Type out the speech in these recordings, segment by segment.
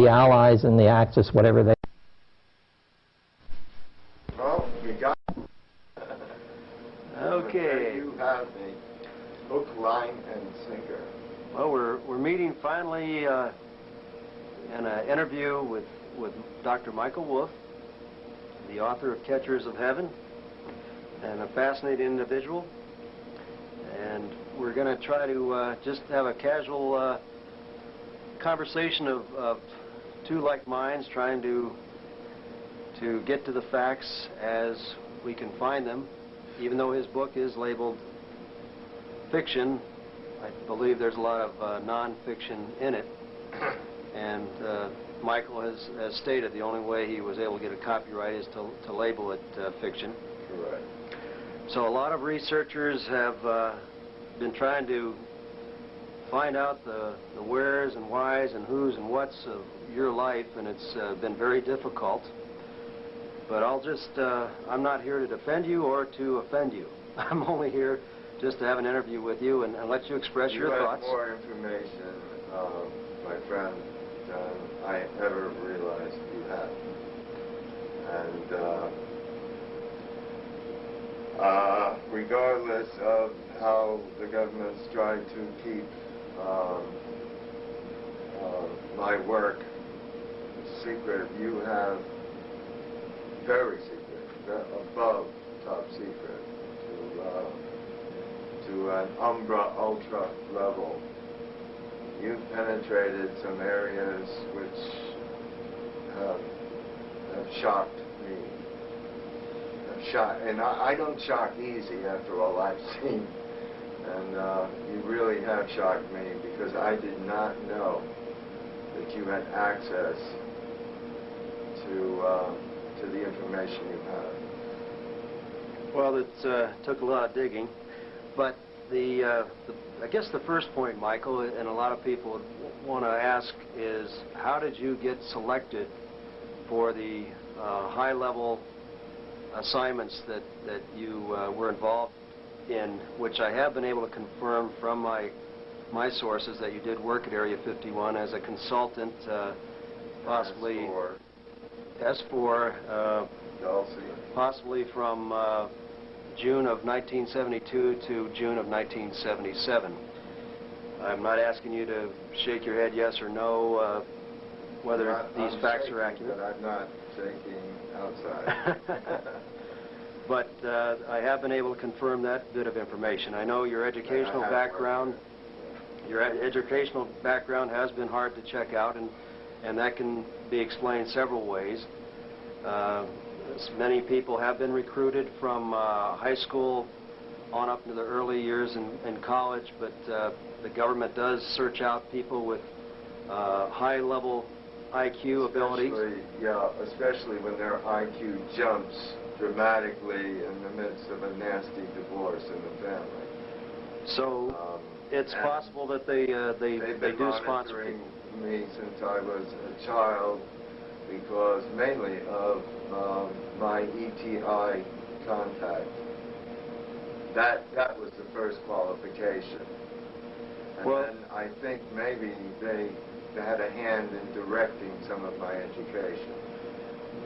the Allies and the Axis, whatever they... Well, you got Okay. You have me hook, line, and sinker. Well, we're meeting finally in an interview with Dr. Michael Wolff, the author of Catchers of Heaven, and a fascinating individual. And we're going to try to just have a casual conversation of two like minds trying to get to the facts as we can find them. Even though his book is labeled fiction, I believe there's a lot of non-fiction in it. And Michael has stated the only way he was able to get a copyright is to label it fiction. Correct. So a lot of researchers have been trying to find out the wheres and whys and whos and whats of your life, and it's been very difficult. But I'm not here to defend you or to offend you. I'm only here just to have an interview with you and let you express your thoughts. You have more information, my friend, than I ever realized you had. And regardless of how the government's tried to keep my work secret, you have very secret, above top secret, to an umbra ultra level. You've penetrated some areas which have shocked me. And I don't shock easy after all I've seen. And you really have shocked me, because I did not know that you had access to the information you have. Well, it took a lot of digging, but I guess the first point, Michael, and a lot of people want to ask is, how did you get selected for the high-level assignments that you were involved in, which I have been able to confirm from my sources that you did work at Area 51 as a consultant, possibly S4, possibly from June of 1972 to June of 1977. I'm not asking you to shake your head yes or no whether these facts are accurate. But I'm not shaking outside. But I have been able to confirm that bit of information. I know your educational background. Your educational background has been hard to check out, and that can be explained several ways. Many people have been recruited from high school on up into the early years in college, but the government does search out people with high-level IQ abilities. Yeah, especially when their IQ jumps dramatically in the midst of a nasty divorce in the family. So it's possible that they do sponsor people. Me since I was a child, because mainly of my ETI contact. That was the first qualification. And then I think maybe they had a hand in directing some of my education.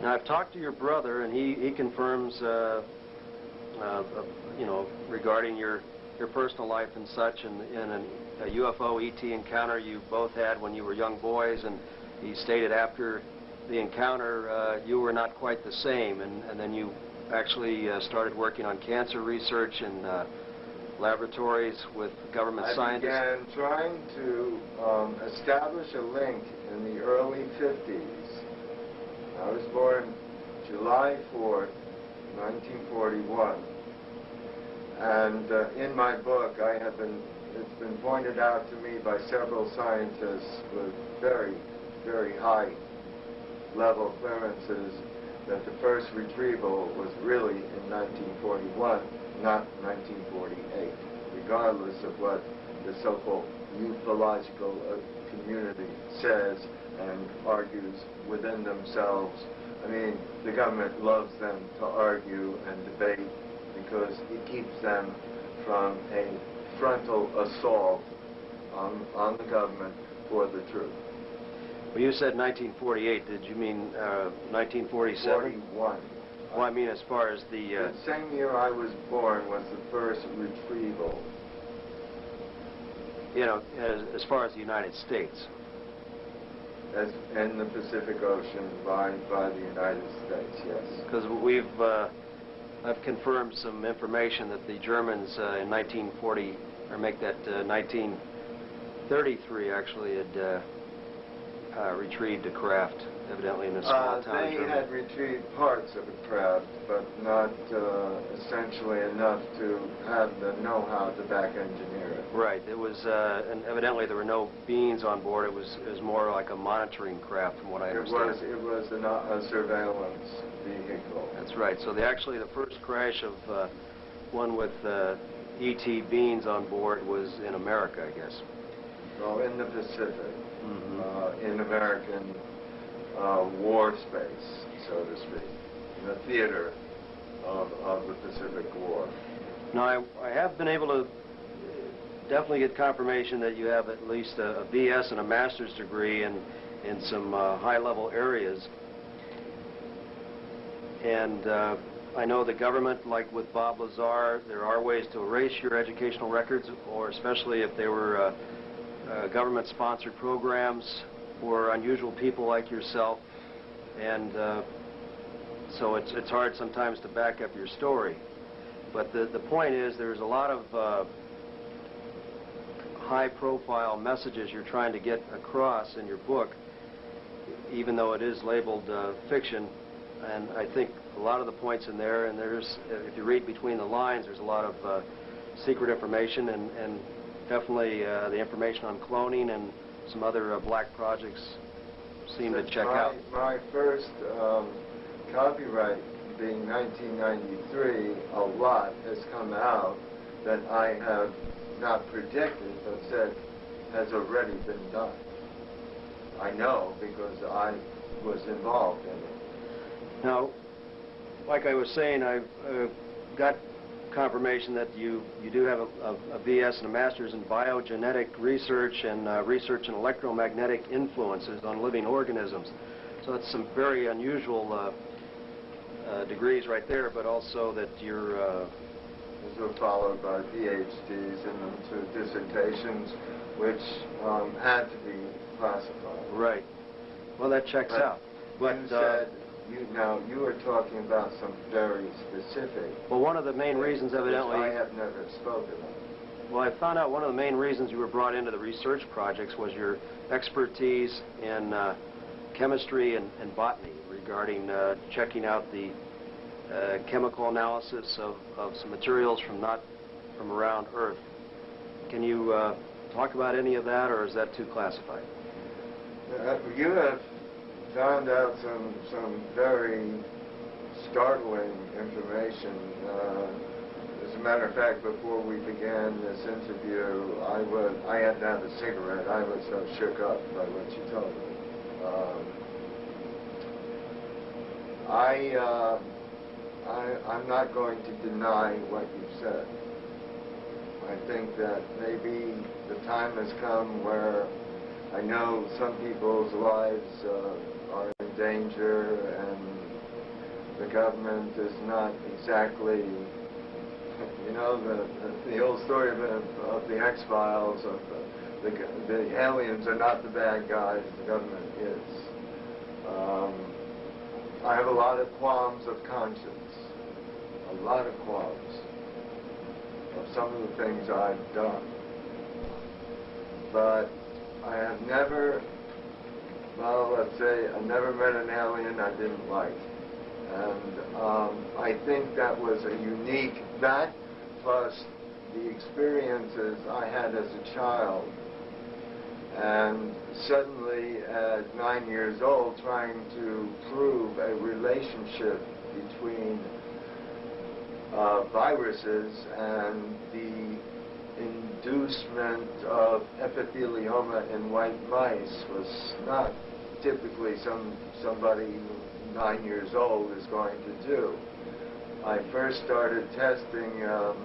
Now, I've talked to your brother, and he confirms, you know, regarding your personal life and such, and a UFO ET encounter you both had when you were young boys, and he stated after the encounter you were not quite the same, and then you actually started working on cancer research in laboratories with government scientists. I began trying to establish a link in the early 50s. I was born July 4th, 1941. And in my book, it's been pointed out to me by several scientists with very, very high level clearances that the first retrieval was really in 1941, not 1948, regardless of what the so-called ufological community says and argues within themselves. I mean, the government loves them to argue and debate because it keeps them from a frontal assault on the government for the truth. Well, you said 1948. Did you mean 1947? 41. Well, I mean as far as the... The same year I was born was the first retrieval. You know, as far as the United States. As in the Pacific Ocean by the United States, yes. Because I've confirmed some information that the Germans in 1940, or make that 1933 actually, had retrieved a craft, evidently in a small town in They Germany. had retrieved parts of a craft, but not essentially enough to have the know-how to back engineer it. Right. It was, and evidently there were no beans on board. It was more like a monitoring craft, from what I understand. It was a surveillance vehicle. That's right. So actually the first crash of one with E.T. beans on board was in America, I guess. Well, in the Pacific, Mm-hmm. in American war space, so to speak, in the theater of the Pacific War. Now, I have been able to definitely get confirmation that you have at least a BS and a master's degree in some high-level areas. And I know the government, like with Bob Lazar, there are ways to erase your educational records, or especially if they were government-sponsored programs for unusual people like yourself. And so it's hard sometimes to back up your story. But the point is, there's a lot of high-profile messages you're trying to get across in your book, even though it is labeled fiction. And I think a lot of the points in there, and there's, if you read between the lines, there's a lot of secret information, and definitely the information on cloning and some other black projects seem to check out. My first copyright being 1993, a lot has come out that I have not predicted, but said has already been done. I know because I was involved in it. Now, like I was saying, I've got confirmation that you do have a BS and a master's in biogenetic research and research in electromagnetic influences on living organisms. So that's some very unusual degrees right there, but also that you're... These were followed by PhDs and then two dissertations, which had to be classified. Right. Well, that checks out. But you said, you were talking about some very specific... Well, one of the main reasons, evidently... I have never spoken of. Well, I found out one of the main reasons you were brought into the research projects was your expertise in chemistry and botany regarding checking out the chemical analysis of some materials not from around Earth. Can you talk about any of that, or is that too classified? You have found out some very startling information. As a matter of fact, before we began this interview, I hadn't had a cigarette. I was so shook up by what you told me. I'm not going to deny what you've said. I think that maybe the time has come where I know some people's lives are in danger, and the government is not exactly, you know, the old story of the X-Files, of the aliens are not the bad guys, the government is. I have a lot of qualms of conscience, a lot of qualms of some of the things I've done. But I have never, well, let's say, I never met an alien I didn't like. And I think that was a unique, that plus the experiences I had as a child. And suddenly, at 9 years old, trying to prove a relationship between viruses and the inducement of epithelioma in white mice was not typically somebody 9 years old is going to do. I first started testing a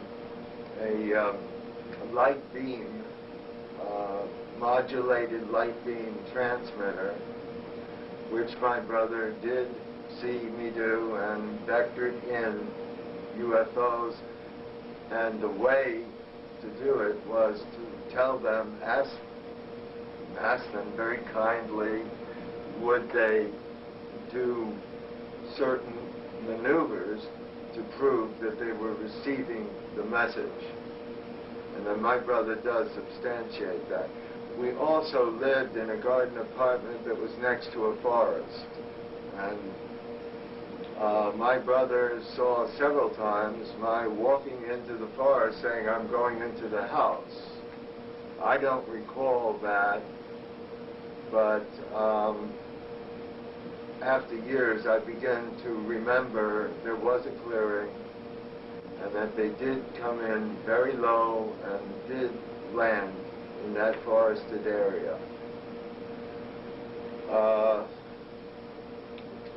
light beam, modulated light beam transmitter which my brother did see me do and vectored in UFOs. And the way to do it was to tell them, ask them very kindly, would they do certain maneuvers to prove that they were receiving the message. And then my brother does substantiate that. We also lived in a garden apartment that was next to a forest. And my brother saw several times my walking into the forest saying, I'm going into the house. I don't recall that, but after years I began to remember there was a clearing and that they did come in very low and did land in that forested area.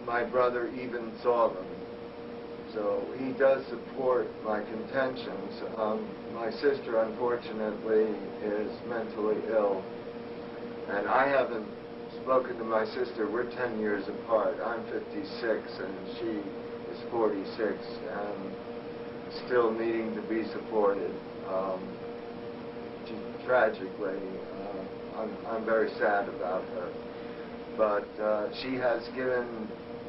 My brother even saw them, so he does support my contentions. My sister, unfortunately, is mentally ill, and I haven't spoken to my sister. We're 10 years apart. I'm 56 and she is 46 and still needing to be supported. Tragically, I'm very sad about her. But she has given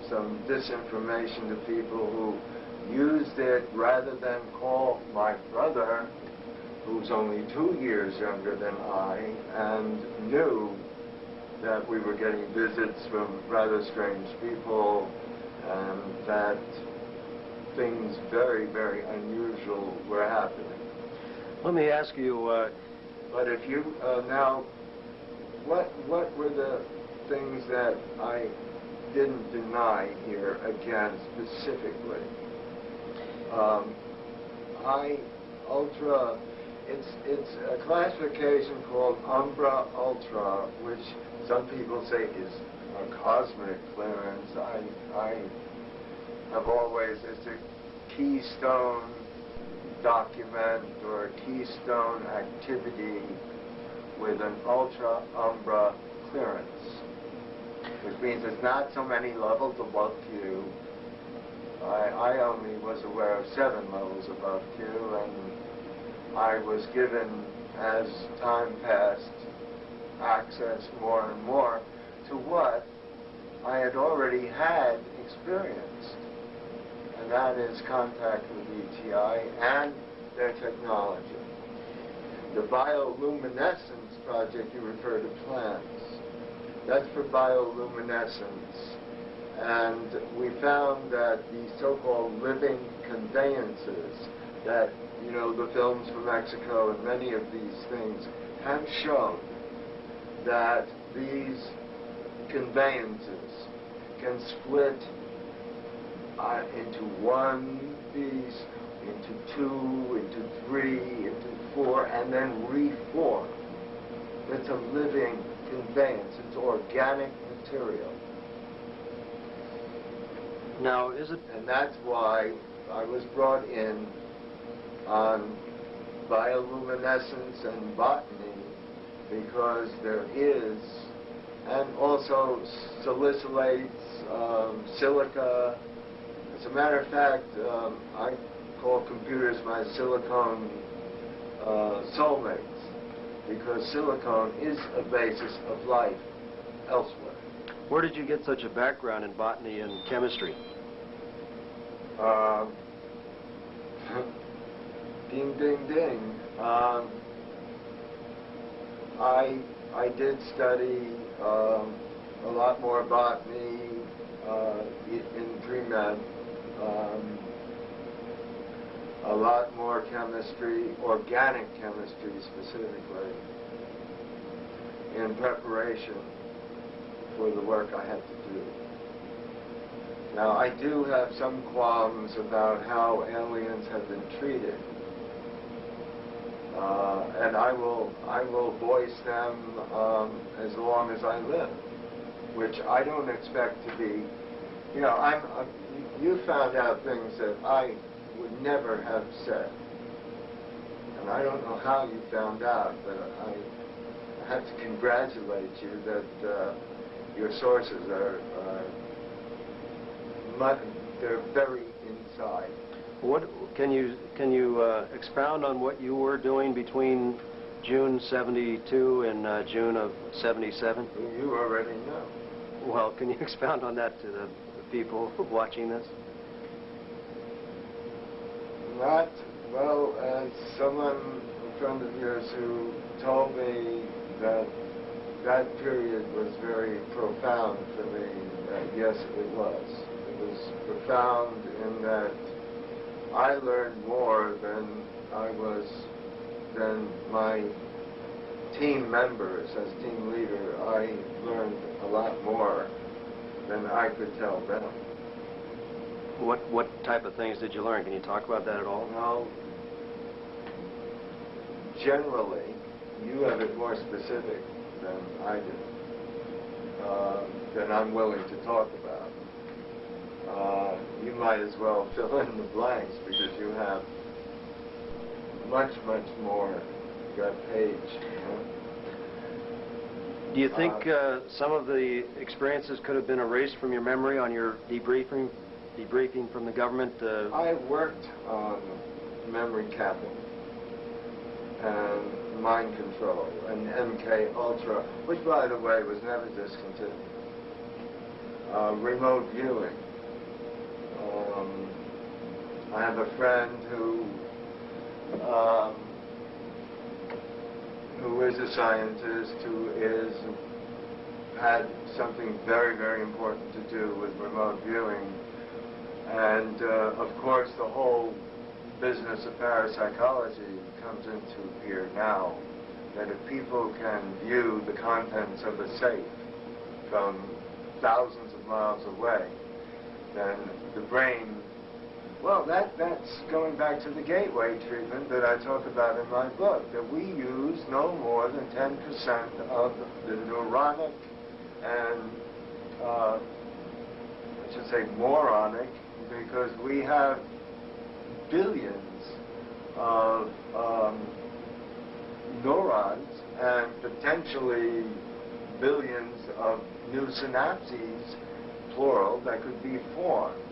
some disinformation to people who used it rather than call my brother, who's only 2 years younger than I, and knew that we were getting visits from rather strange people and that things very, very unusual were happening. Let me ask you, but if you, now, what were the things that I didn't deny here again specifically? It's a classification called Umbra Ultra, which some people say is a cosmic clearance. I have always, it's a keystone document or a keystone activity with an ultra umbra clearance, which means it's not so many levels above Q. I only was aware of 7 levels above Q, and I was given, as time passed, access more and more to what I had already had experienced, and that is contact with ETI and their technology. The bioluminescence project, you refer to plants. That's for bioluminescence. And we found that the so-called living conveyances that, you know, the films from Mexico and many of these things have shown that these conveyances can split into 1 piece, into 2, into 3, into 4, and then reform. It's a living conveyance. It's organic material. now is it... And that's why I was brought in on bioluminescence and botany, because there is, and also salicylates, silica. As a matter of fact, I call computers my silicone soulmates, because silicone is a basis of life elsewhere. Where did you get such a background in botany and chemistry? Ding, ding, ding. I did study a lot more botany in pre-med, a lot more chemistry, organic chemistry specifically, in preparation for the work I had to do. Now, I do have some qualms about how aliens have been treated. And I will voice them as long as I live, which I don't expect to be. You know, you found out things that I would never have said, and I don't know how you found out, but I have to congratulate you that your sources are they're very inside. What can you expound on what you were doing between June '72 and June of '77? You already know. Well, can you expound on that to the people watching this? Not well, as someone, a friend of yours, who told me that that period was very profound for me. Yes, it was. It was profound in that I learned more than my team members. As team leader, I learned a lot more than I could tell them. What type of things did you learn? Can you talk about that at all? Well, generally, you have it more specific than I do, than I'm willing to talk about. You might as well fill in the blanks because you have much, much more that page. You know? Do you think some of the experiences could have been erased from your memory on your debriefing from the government? I worked on memory capping and mind control and MK Ultra, which, by the way, was never discontinued. Remote viewing. I have a friend who is a scientist who had something very, very important to do with remote viewing. And, of course, the whole business of parapsychology comes into gear now, that if people can view the contents of a safe from thousands of miles away, then the brain, well, that's going back to the gateway treatment that I talk about in my book, that we use no more than 10% of the neuronic and, I should say moronic, because we have billions of neurons and potentially billions of new synapses, plural, that could be formed.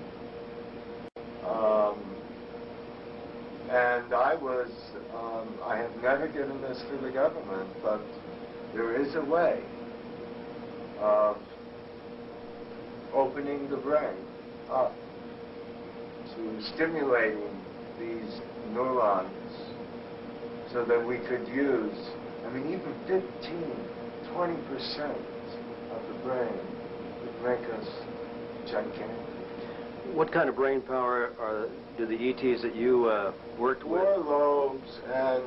And I have never given this to the government, but there is a way of opening the brain up to stimulating these neurons so that we could use, I mean, even 15–20% of the brain would make us gigantic. What kind of brain power do the ETs that you worked with? 4 lobes and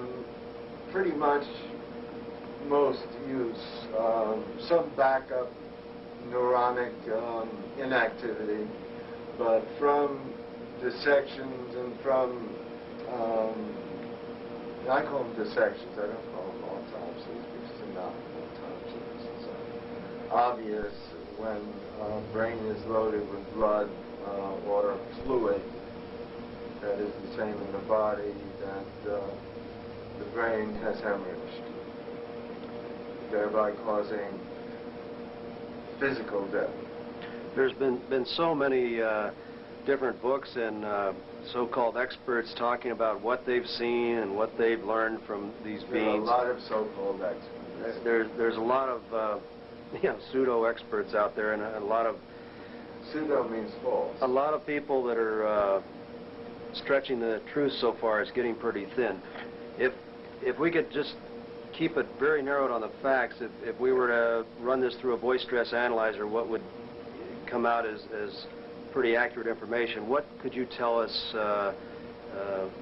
pretty much most use some backup neuronic inactivity, but from dissections and from, I call them dissections, I don't call them autopsies because they're not autopsies. It's obvious when brain is loaded with blood or fluid that is the same in the body, that the brain has hemorrhaged, thereby causing physical death. There's been so many different books and so-called experts talking about what they've seen and what they've learned from these beings. There are a lot of so-called experts. There's a lot of pseudo-experts out there, and a lot of pseudo means false. A lot of people that are stretching the truth so far is getting pretty thin. If we could just keep it very narrowed on the facts, if we were to run this through a voice stress analyzer, what would come out as pretty accurate information? What could you tell us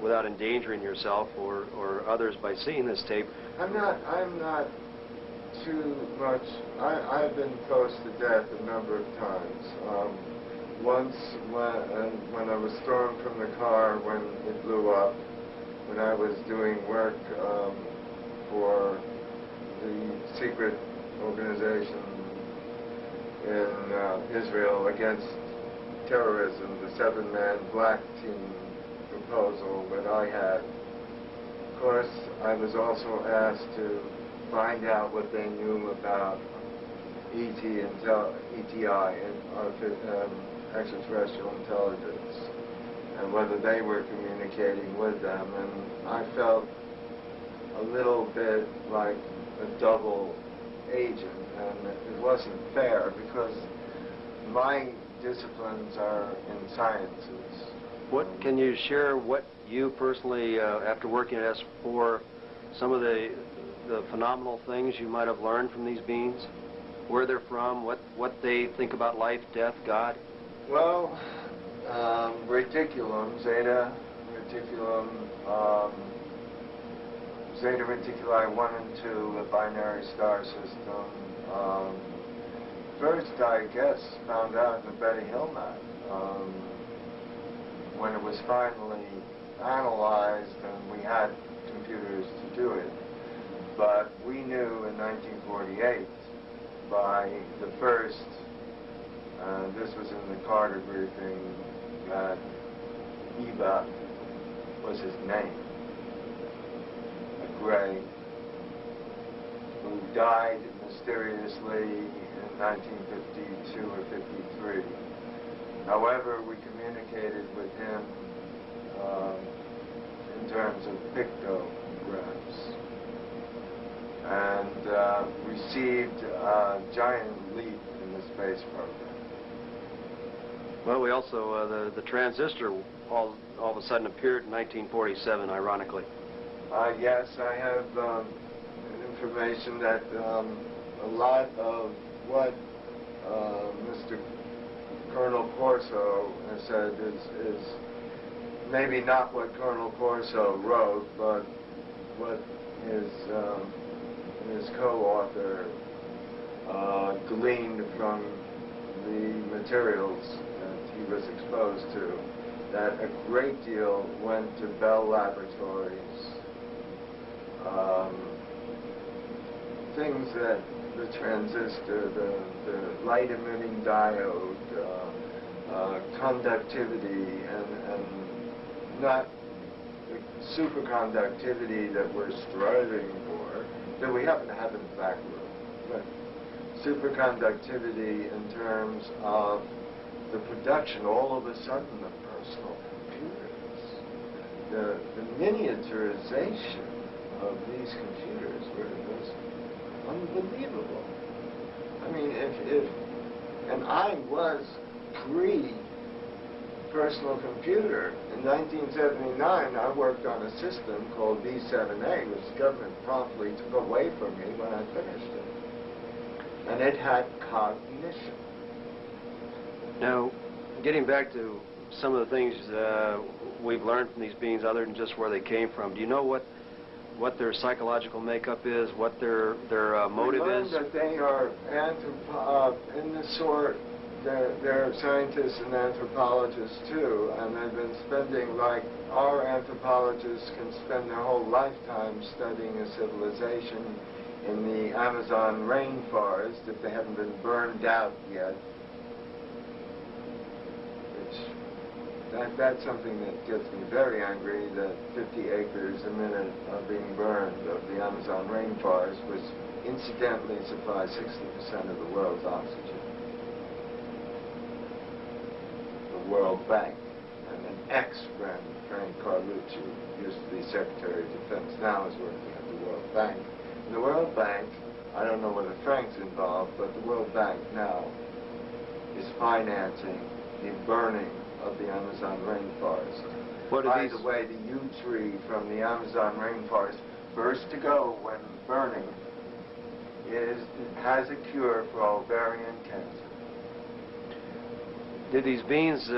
without endangering yourself or others by seeing this tape? I'm not too much. I've been close to death a number of times. Once when I was thrown from the car when it blew up, when I was doing work for the secret organization in Israel against terrorism, the 7-man black team proposal that I had. Of course, I was also asked to find out what they knew about ETI, extraterrestrial intelligence, and whether they were communicating with them. And I felt a little bit like a double agent, and it wasn't fair because my disciplines are in sciences. What can you share? What you personally, after working at S4, some of the phenomenal things you might have learned from these beings? Where they're from? What they think about life, death, God? Well, reticulum, zeta reticulum, zeta reticuli 1 and 2, a binary star system. First, I guess, found out in the Betty Hill map when it was finally analyzed and we had computers to do it. But we knew in 1948 by the first, this was in the Carter briefing, that Eva was his name, a Gray, who died mysteriously in 1952 or 53. However, we communicated with him in terms of pictographs and received a giant leap in the space program. Well, we also, the transistor all of a sudden appeared in 1947, ironically. Yes, I have information that a lot of what Mr. Colonel Corso has said is maybe not what Colonel Corso wrote, but what his co-author gleaned from the materials that he was exposed to, that a great deal went to Bell Laboratories, things that the transistor, the light-emitting diode, conductivity, and not the superconductivity that we're striving for, that we happen to have in the back room, but superconductivity in terms of the production, all of a sudden, of personal computers. The miniaturization of these computers was unbelievable. I mean, and I was pre-personal computer. In 1979, I worked on a system called B7A, which the government promptly took away from me when I finished it. And it had cognition. Now, getting back to some of the things we've learned from these beings other than just where they came from, do you know what their psychological makeup is, what their motive is? We learned that they are in the sort, they're scientists and anthropologists too, and they've been spending, like our anthropologists can spend their whole lifetime studying a civilization in the Amazon rainforest if they haven't been burned out yet. That's something that gets me very angry, that 50 acres a minute are being burned of the Amazon rainforest, which incidentally supplies 60% of the world's oxygen. The World Bank, and an ex-friend, Frank Carlucci, used to be Secretary of Defense, now is working at the World Bank. And the World Bank, I don't know whether Frank's involved, but the World Bank now is financing the burning of the Amazon rainforest. By the way, the yew tree from the Amazon rainforest, first to go when burning, has a cure for ovarian cancer. Did these beings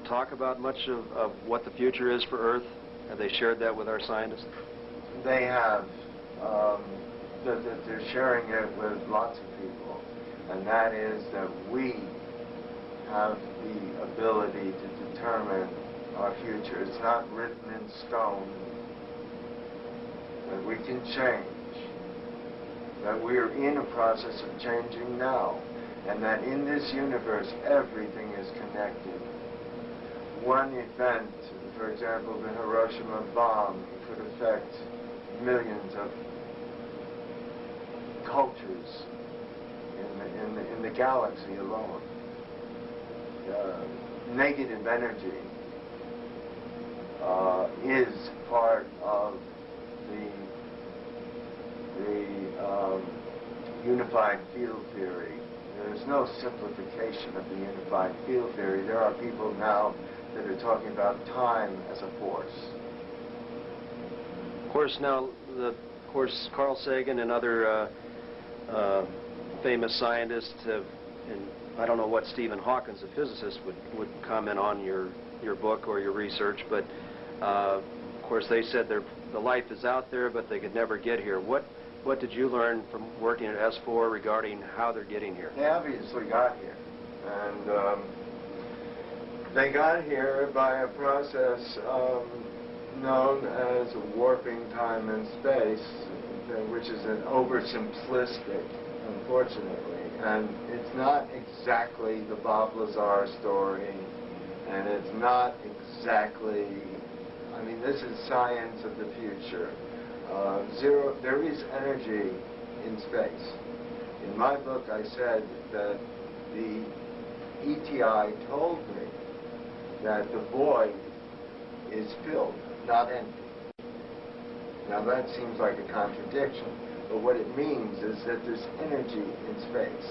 talk about much of what the future is for Earth? Have they shared that with our scientists? They have. They're sharing it with lots of people, and that is that we have the ability to determine our future. It's not written in stone, that we can change, that we are in a process of changing now, and that in this universe everything is connected. One event, for example, the Hiroshima bomb, could affect millions of cultures in the galaxy alone. Negative energy is part of the unified field theory. There's no simplification of the unified field theory. There are people now that are talking about time as a force. Of course, now, Carl Sagan and other famous scientists have, and I don't know what Stephen Hawking, a physicist, would comment on your book or your research, but of course they said the life is out there, but they could never get here. What did you learn from working at S4 regarding how they're getting here? They obviously got here, and they got here by a process known as warping time and space, which is an oversimplistic, unfortunately, and it's not exactly the Bob Lazar story, and it's not exactly, I mean, this is science of the future. There is energy in space. In my book, I said that the ETI told me that the void is filled, not empty. Now that seems like a contradiction, but what it means is that there's energy in space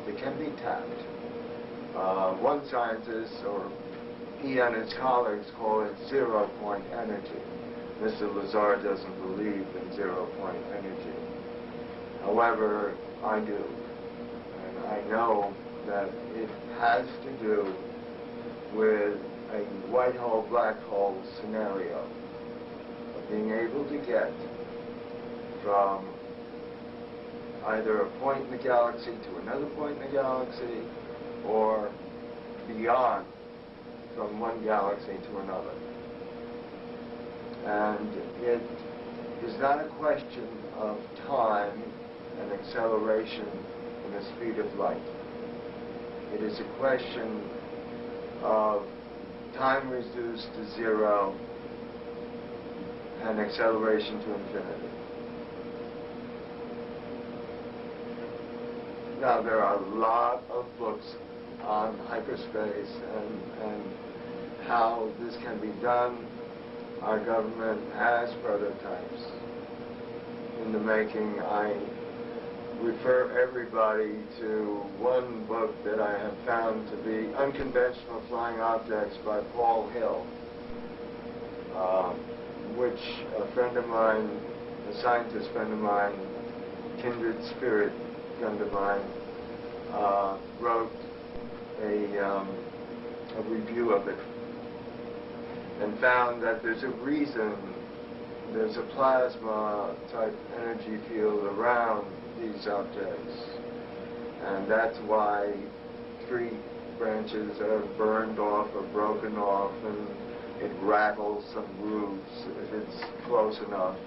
that can be tapped. One scientist, or he and his colleagues, call it zero-point energy. Mr. Lazar doesn't believe in zero-point energy. However, I do. And I know that it has to do with a white hole, black hole scenario of being able to get from either a point in the galaxy to another point in the galaxy, or beyond from one galaxy to another. And it is not a question of time and acceleration and the speed of light. It is a question of time reduced to zero and acceleration to infinity. Now, there are a lot of books on hyperspace and how this can be done. Our government has prototypes in the making. I refer everybody to one book that I have found to be Unconventional Flying Objects by Paul Hill, which a friend of mine, a scientist friend of mine, kindred spirit friend of mine, wrote a review of it, and found that there's a reason there's a plasma type energy field around these objects, and that's why tree branches are burned off or broken off, and it rattles some roofs if it's close enough.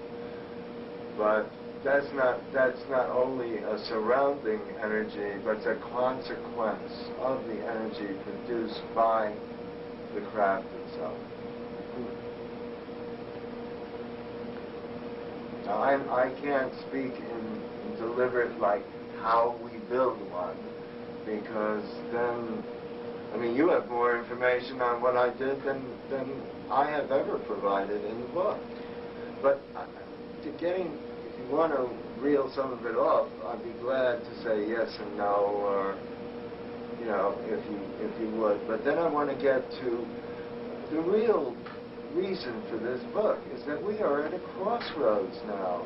But that's not only a surrounding energy, but it's a consequence of the energy produced by the craft itself. Now, I can't speak in deliberate, like, how we build one, because then, I mean, you have more information on what I did than I have ever provided in the book. But if you want to reel some of it off, I'd be glad to say yes and no, or, you know, if you would. But then I want to get to the real reason for this book, is that we are at a crossroads now.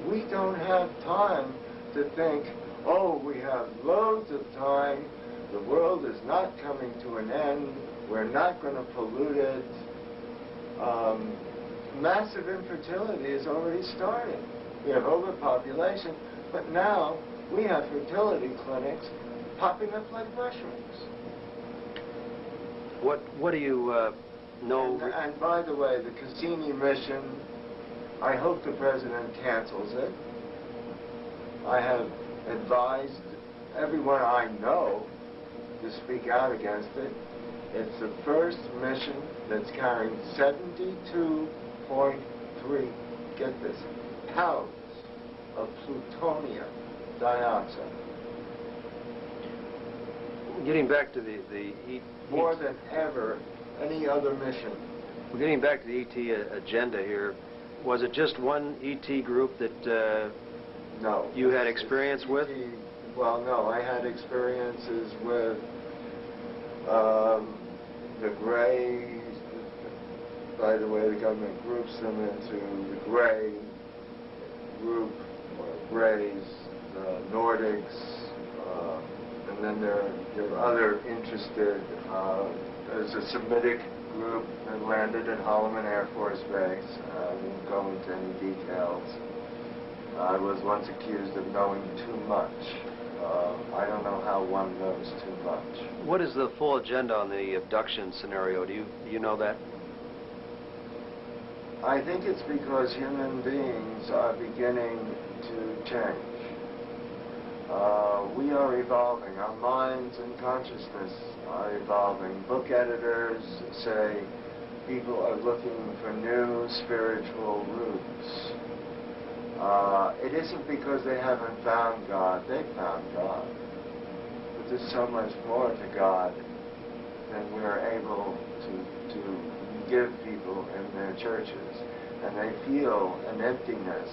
We don't have time to think, oh, we have loads of time, the world is not coming to an end, we're not going to pollute it. Massive infertility is already starting. We have overpopulation, but now we have fertility clinics popping up like mushrooms. What do you know? And by the way, the Cassini mission, I hope the president cancels it. I have advised everyone I know to speak out against it. It's the first mission that's carrying 72.3, get this, pounds of plutonium dioxide. Getting back to the More than ever any other mission. Well, getting back to the ET agenda here, was it just one ET group that No. you had experience with? Well, no, I had experiences with the Greys. By the way, the government groups them into the Grey group, or Greys, the Nordics, and then there are other interested. There's a Semitic group that landed at Holloman Air Force Base. I won't go into any details. I was once accused of knowing too much. I don't know how one knows too much. What is the full agenda on the abduction scenario? Do you know that? I think it's because human beings are beginning to change. We are evolving. Our minds and consciousness are evolving. Book editors say people are looking for new spiritual roots. It isn't because they haven't found God. They've found God. But there's so much more to God than we're able to give people in their churches. And they feel an emptiness.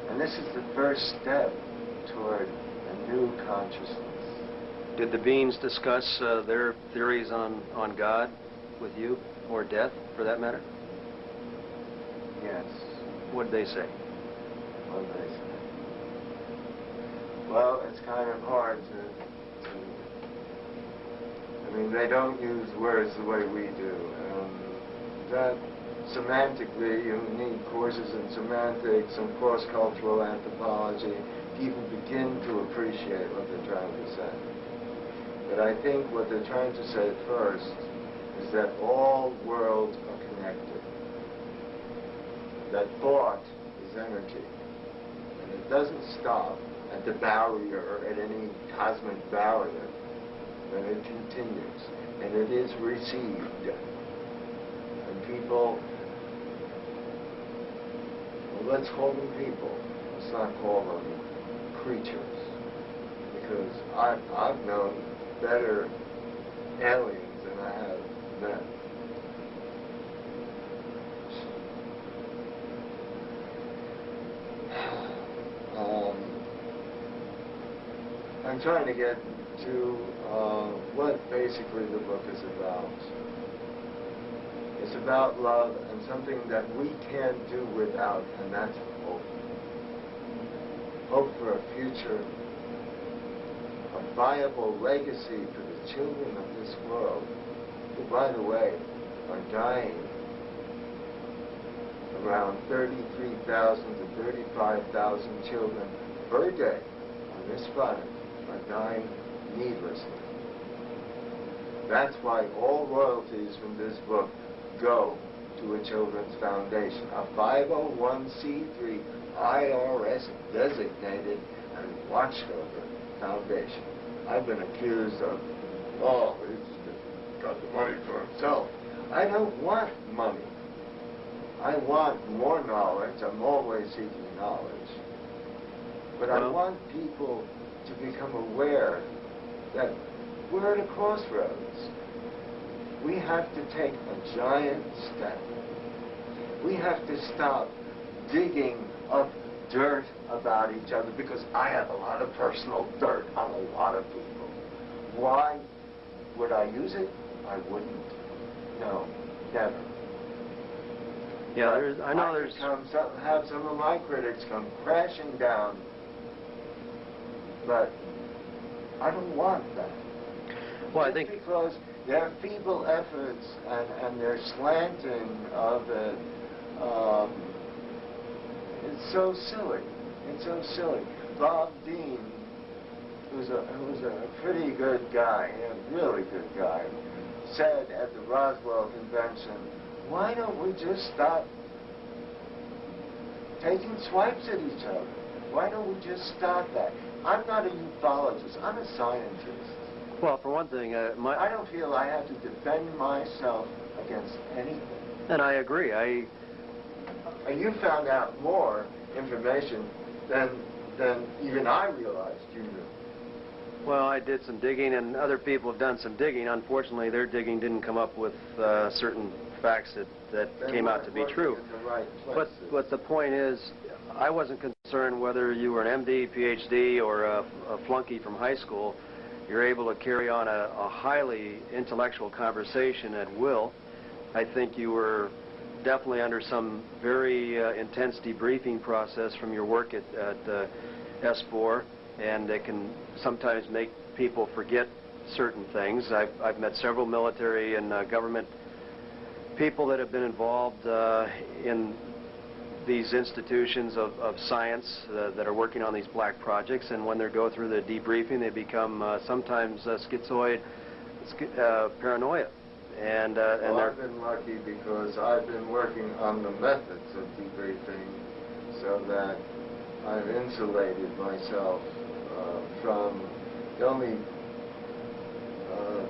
And this is the first step toward a new consciousness. Did the beings discuss their theories on God with you, or death, for that matter? Yes. What did they say? What did they say? Well, it's kind of hard to I mean, they don't use words the way we do. That semantically, you need courses in semantics and cross-cultural anthropology to even begin to appreciate what they're trying to say. But I think what they're trying to say first is that all worlds are connected. That thought is energy. And it doesn't stop at the barrier or at any cosmic barrier. And it continues. And it is received. And people, well, let's call them people. Let's not call them creatures. Because I've known better aliens than I have men. I'm trying to get to what basically the book is about. It's about love and something that we can't do without, and that's hope. Hope for a future, a viable legacy for the children of this world, who, by the way, are dying. Around 33,000 to 35,000 children per day on this planet are dying needlessly. That's why all royalties from this book go to a children's foundation, a 501c3 IRS designated and watched over foundation. I've been accused of, oh, he's got the money for himself. I don't want money. I want more knowledge. I'm always seeking knowledge. But I want people to become aware that we're at a crossroads. We have to take a giant step. We have to stop digging up dirt about each other, because I have a lot of personal dirt on a lot of people. Why would I use it? I wouldn't. No, never. Yeah, I know there's... have some of my critics come crashing down, but I don't want that. Well, Just I think... because their feeble efforts and their slanting of it, it's so silly. It's so silly. Bob Dean, who's a pretty good guy, a really good guy, said at the Roswell Convention, why don't we just stop taking swipes at each other? Why don't we just stop that? I'm not a ufologist. I'm a scientist. Well, for one thing, I don't feel I have to defend myself against anything. And I agree. And you found out more information than than even I realized you knew. Well, I did some digging, and other people have done some digging. Unfortunately, their digging didn't come up with certain facts that They came out to be weren't true. working in the right But the point is, I wasn't concerned whether you were an MD, PhD, or a flunky from high school. You're able to carry on a highly intellectual conversation at will. I think you were definitely under some very intense debriefing process from your work at S4, and it can sometimes make people forget certain things. I've met several military and government people that have been involved in these institutions of science that are working on these black projects, and when they go through the debriefing, they become sometimes schizoid, paranoia. And well, I've been lucky because I've been working on the methods of debriefing so that I've insulated myself from the only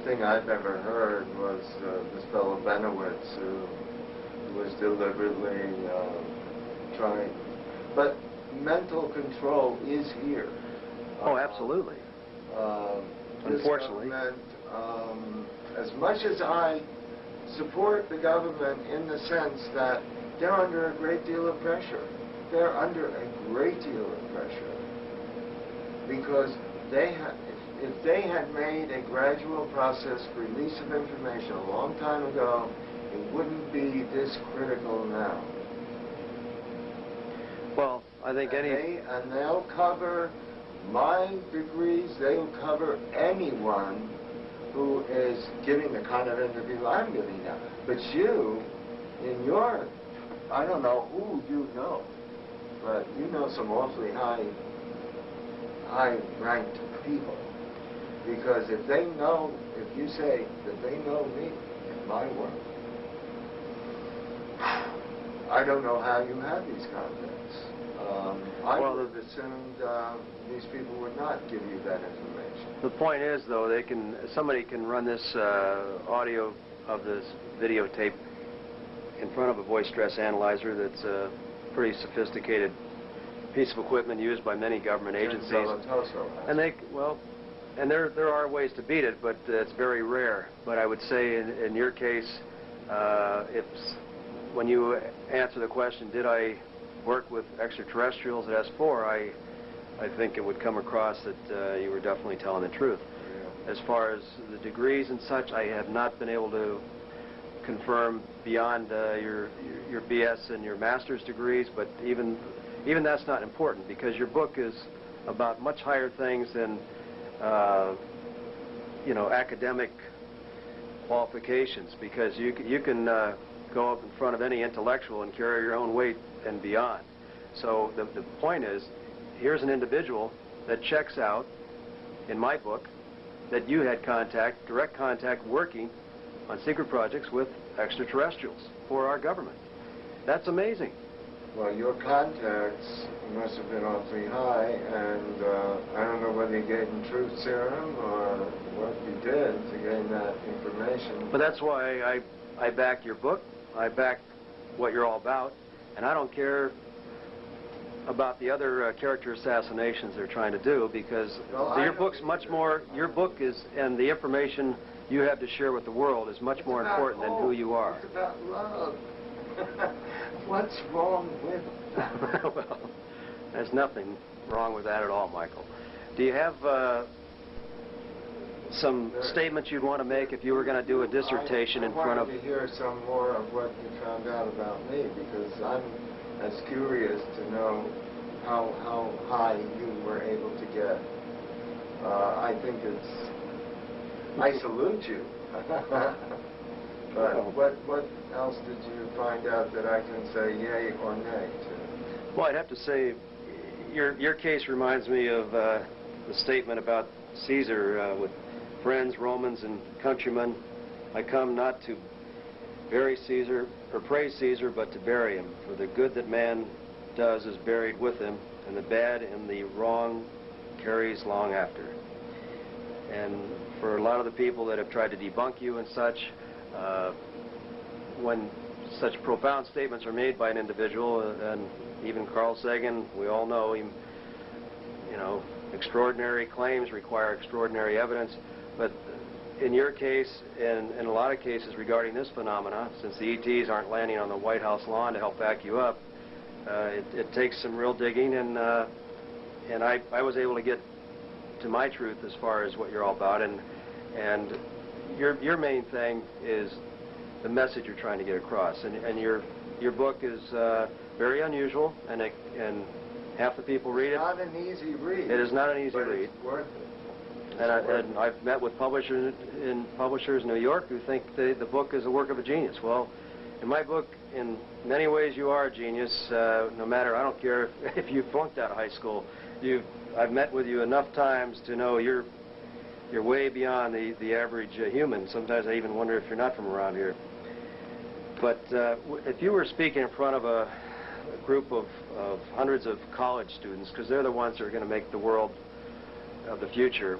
thing I've ever heard was this fellow Benowitz who was deliberately trying. But mental control is here. Oh, absolutely. Unfortunately. This government, as much as I support the government in the sense that they're under a great deal of pressure. They're under a great deal of pressure because if they had made a gradual process release of information a long time ago, it wouldn't be this critical now. Well, I think and they'll cover my degrees, they'll cover anyone who is giving the kind of interview I'm giving now. But you, in your, I don't know who you know, but you know some awfully high-ranked people. Because if they know, if you say that they know me in my work, I don't know how you have these contacts. I would have assumed these people would not give you that information. The point is, though, somebody can run this audio of this videotape in front of a voice stress analyzer that's a pretty sophisticated piece of equipment used by many government agencies. And there are ways to beat it, but it's very rare. But I would say in your case, when you answer the question, did I work with extraterrestrials at S4, I think it would come across that you were definitely telling the truth. Yeah. As far as the degrees and such, I have not been able to confirm beyond your BS and your master's degrees, but even that's not important because your book is about much higher things than academic qualifications, because you can go up in front of any intellectual and carry your own weight and beyond. So the point is, here's an individual that checks out, in my book, that you had direct contact, working on secret projects with extraterrestrials for our government. That's amazing. Well, your contacts must have been awfully high, and I don't know whether you gave them truth serum or what you did to gain that information. But that's why I back your book. I back what you're all about, and I don't care about the other character assassinations they're trying to do, because your book's much more, your book is, and the information you have to share with the world is much more important than who you are. It's about love. What's wrong with that? Well, there's nothing wrong with that at all, Michael. Do you have some statements you'd want to make if you were going to do a dissertation in front of... I wanted to hear some more of what you found out about me, because I'm as curious to know how high you were able to get. I think I salute you. But what else did you find out that I can say yay or nay to? Well, I'd have to say your case reminds me of the statement about Caesar with friends, Romans, and countrymen. I come not to bury Caesar or praise Caesar, but to bury him. For the good that man does is buried with him, and the bad and the wrong carries long after. And for a lot of the people that have tried to debunk you and such, when such profound statements are made by an individual, and even Carl Sagan, we all know him, you know, extraordinary claims require extraordinary evidence, but in your case, and in a lot of cases regarding this phenomena, since the ETs aren't landing on the White House lawn to help back you up, it takes some real digging, and I was able to get to my truth as far as what you're all about, and your main thing is the message you're trying to get across, and your book is very unusual, and half the people read it. It's not an easy read. It is not an easy read. It's worth it. And I've met with publishers in New York who think the book is a work of a genius. Well, in my book, in many ways, you are a genius. No matter, I don't care if you flunked out of high school. I've met with you enough times to know you're way beyond the average human. Sometimes I even wonder if you're not from around here. But if you were speaking in front of a group of hundreds of college students, because they're the ones that are going to make the world of the future,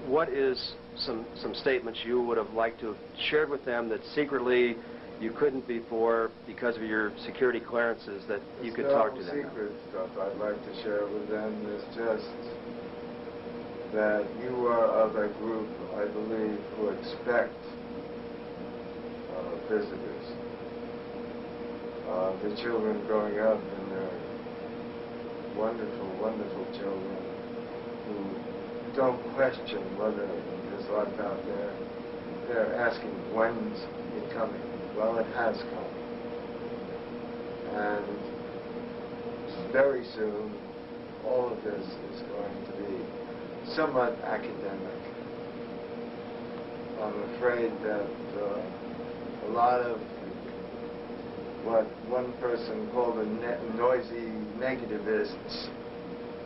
what is some statements you would have liked to have shared with them that secretly you couldn't before because of your security clearances that you could talk to them? Secret stuff I'd like to share with them is just that you are of a group, I believe, who expect visitors. The children growing up, and they're wonderful, wonderful children who don't question whether there's life out there. They're asking, when's it coming? Well, it has come. And very soon, all of this is going to be somewhat academic. I'm afraid that a lot of what one person called the noisy negativists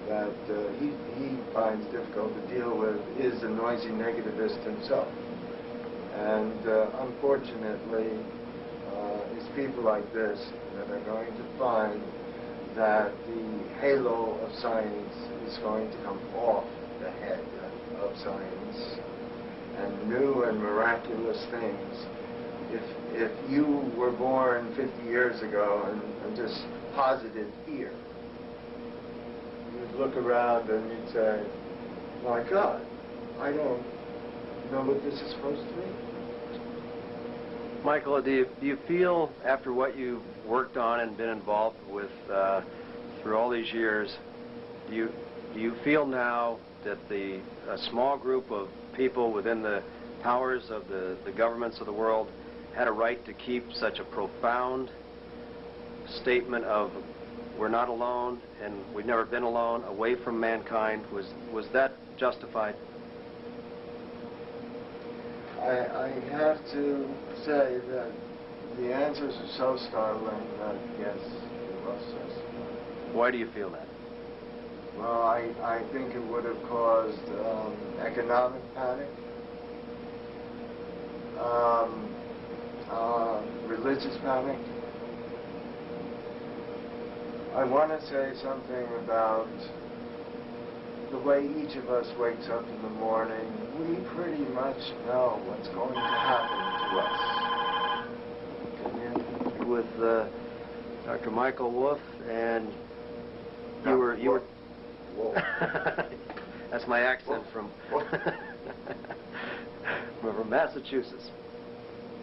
that he finds difficult to deal with is a noisy negativist himself. And unfortunately, it's people like this that are going to find that the halo of science is going to come off the head of science, and new and miraculous things. If you were born 50 years ago and just posited here, you'd look around and you'd say, my God, I don't know what this is supposed to mean. Michael, do you feel, after what you've worked on and been involved with through all these years, do you feel now that a small group of people within the powers of the governments of the world had a right to keep such a profound statement of we're not alone and we've never been alone away from mankind? Was that justified? I have to say that the answers are so startling that yes, it was so startling. Why do you feel that? Well, I think it would have caused economic panic, religious panic. I want to say something about the way each of us wakes up in the morning. We pretty much know what's going to happen to us. Come in with Dr. Michael Wolf, and you were. Whoa. That's my accent from Massachusetts.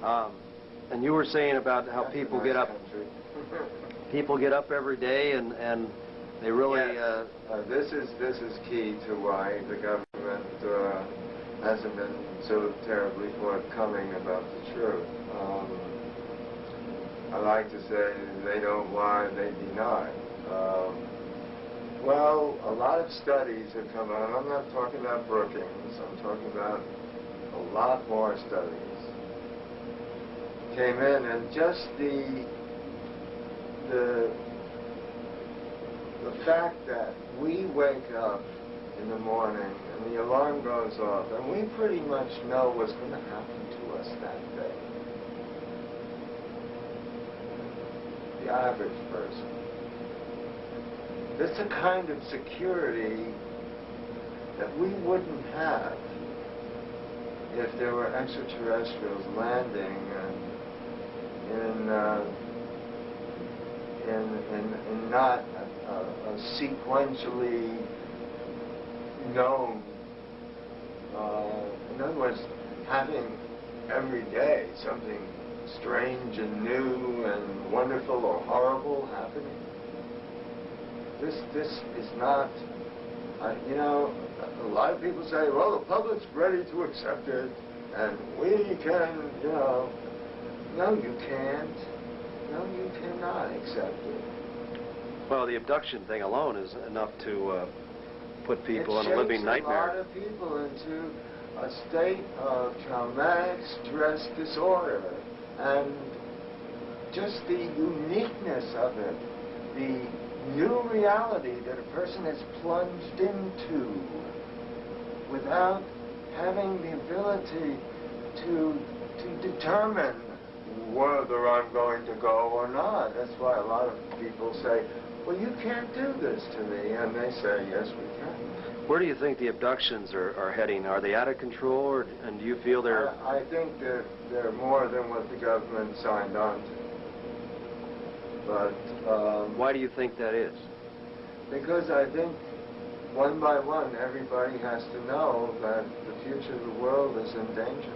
And you were saying about how That's people a get nice up. country. People get up every day, and they really. Yes. This is key to why the government hasn't been so terribly forthcoming about the truth. I like to say they don't lie, they deny. Well, a lot of studies have come out. I'm not talking about Brookings. I'm talking about a lot more studies came in, and just the fact that we wake up in the morning and the alarm goes off, and we pretty much know what's going to happen to us that day. The average person. It's a kind of security that we wouldn't have if there were extraterrestrials landing in not a sequentially known. In other words, having every day something strange and new and wonderful or horrible happening. This is not, you know, a lot of people say, well, the public's ready to accept it, and we can, you know. No, you can't. No, you cannot accept it. Well, the abduction thing alone is enough to put people in a living nightmare. It shapes a lot of people into a state of traumatic stress disorder, and just the uniqueness of it, the new reality that a person is plunged into without having the ability to determine whether I'm going to go or not. That's why a lot of people say, well, you can't do this to me, and they say, yes, we can. Where do you think the abductions are heading? Are they out of control, and do you feel they're... I think that they're more than what the government signed on to. But... why do you think that is? Because I think, one by one, everybody has to know that the future of the world is in danger.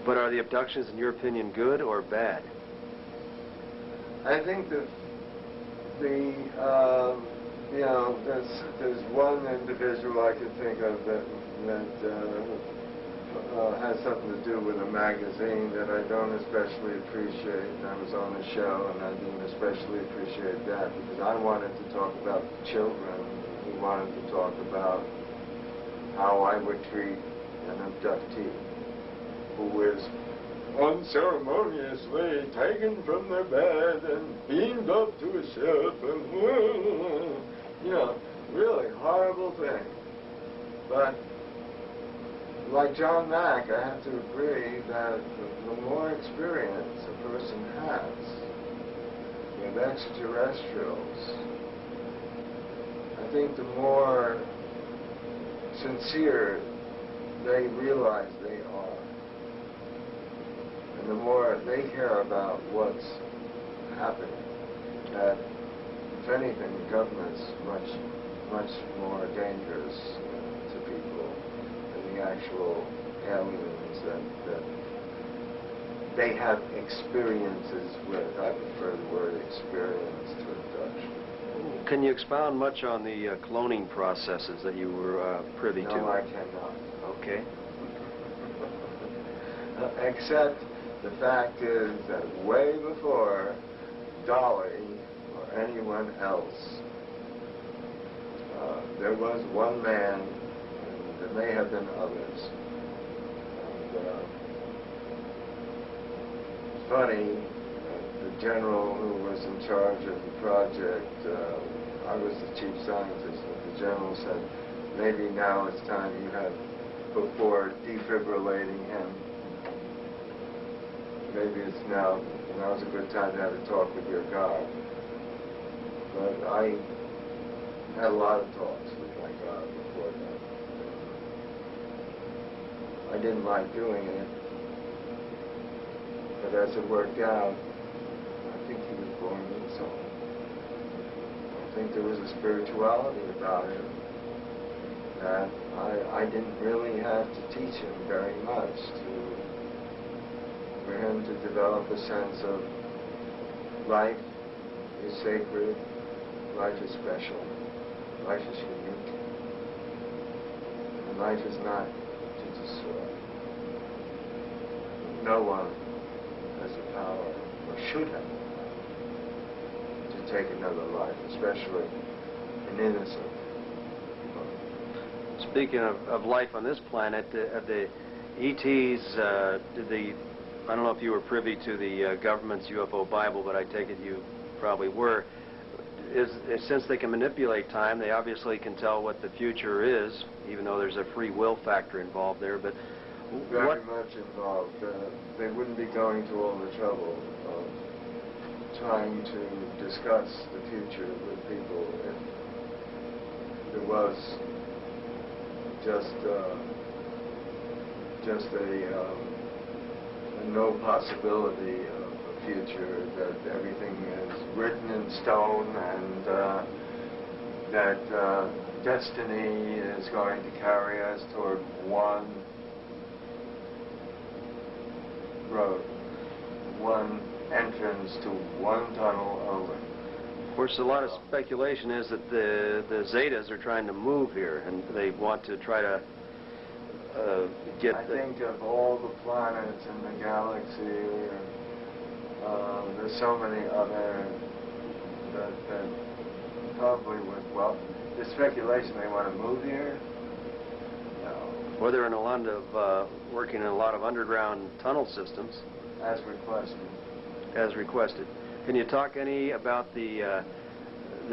But are the abductions, in your opinion, good or bad? I think that you know, there's one individual I could think of that has something to do with a magazine that I don't especially appreciate. I was on a show and I didn't especially appreciate that because I wanted to talk about children. He wanted to talk about how I would treat an abductee who is unceremoniously taken from their bed and beamed up to a ship and, you know, really horrible thing. But like John Mack, I have to agree that the more experience a person has with extraterrestrials, I think the more sincere they realize they are. And the more they care about what's happening, that, if anything, the government's much more dangerous to people than the actual aliens that they have experiences with. I prefer the word experience to abduction. Can you expound much on the cloning processes that you were privy to? No, I cannot. Okay. Except the fact is that way before Dolly or anyone else, there was one man, and there may have been others. And it's funny, the general who was in charge of the project, I was the chief scientist, but the general said, maybe now it's time you have, before defibrillating him, maybe it's now's a good time to have a talk with your God. But I had a lot of talks with my God before that. I didn't like doing it, but as it worked out, I think he was born with a soul. I think there was a spirituality about him that I didn't really have to teach him very much for him to develop a sense of life is sacred, life is special, life is unique, and life is not to destroy. No one has the power, or should have the power, to take another life, especially an innocent one. Speaking of life on this planet, the ETs, I don't know if you were privy to the government's UFO Bible, but I take it you probably were. Since they can manipulate time, they obviously can tell what the future is, even though there's a free will factor involved there. But very much involved. They wouldn't be going to all the trouble of trying to discuss the future with people if there was just a no possibility of a future, that everything is written in stone, and that destiny is going to carry us toward one road, one entrance to one tunnel only. Of course, a lot of speculation is that the Zetas are trying to move here, and they want to try to get... I think of all the planets in the galaxy, there's so many other that probably would, well, the speculation they want to move here? No. Well, they're in a lot of, working in a lot of underground tunnel systems. As requested. As requested. Can you talk any about the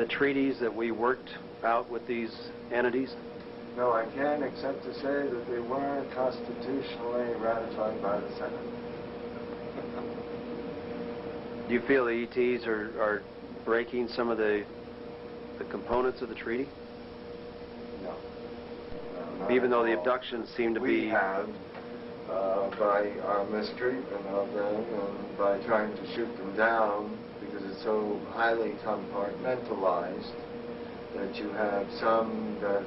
treaties that we worked out with these entities? No, I can't, except to say that they weren't constitutionally ratified by the Senate. Do you feel the ETs are breaking some of the components of the treaty? No. No, even though the all. abductions seem to we be... We have, by our mistreatment of them and by trying to shoot them down, because it's so highly compartmentalized, that you have some that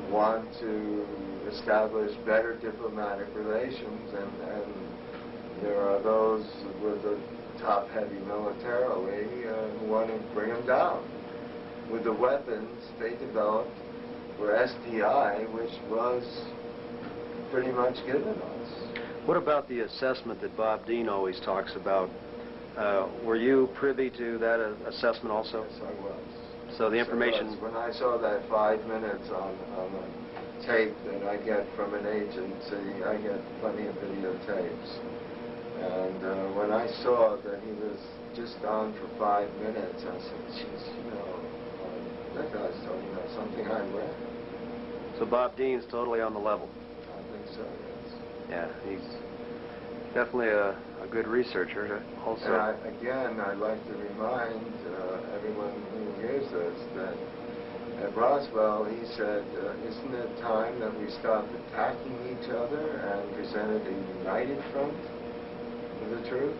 want to establish better diplomatic relations, and there are those with the top-heavy militarily who want to bring them down. With the weapons they developed were SDI, which was pretty much given us. What about the assessment that Bob Dean always talks about? Were you privy to that assessment also? Yes, I was. So the information... When I saw that 5 minutes on a tape that I get from an agency, I get plenty of videotapes. And when I saw that he was just on for 5 minutes, I said, geez, you know, that guy's talking about something I read. So Bob Dean's totally on the level? I think so, yes. Yeah, he's definitely a good researcher also. And again, I'd like to remind everyone who hears this that at Roswell he said, isn't it time that we stopped attacking each other and presented a united front with the truth?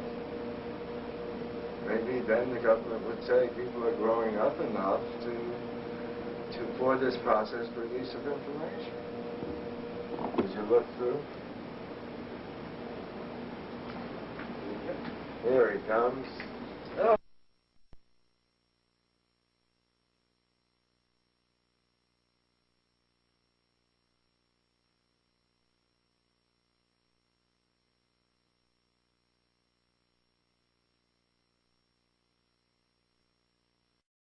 Maybe then the government would say people are growing up enough for this process for release of information. Did you look through? Here he comes.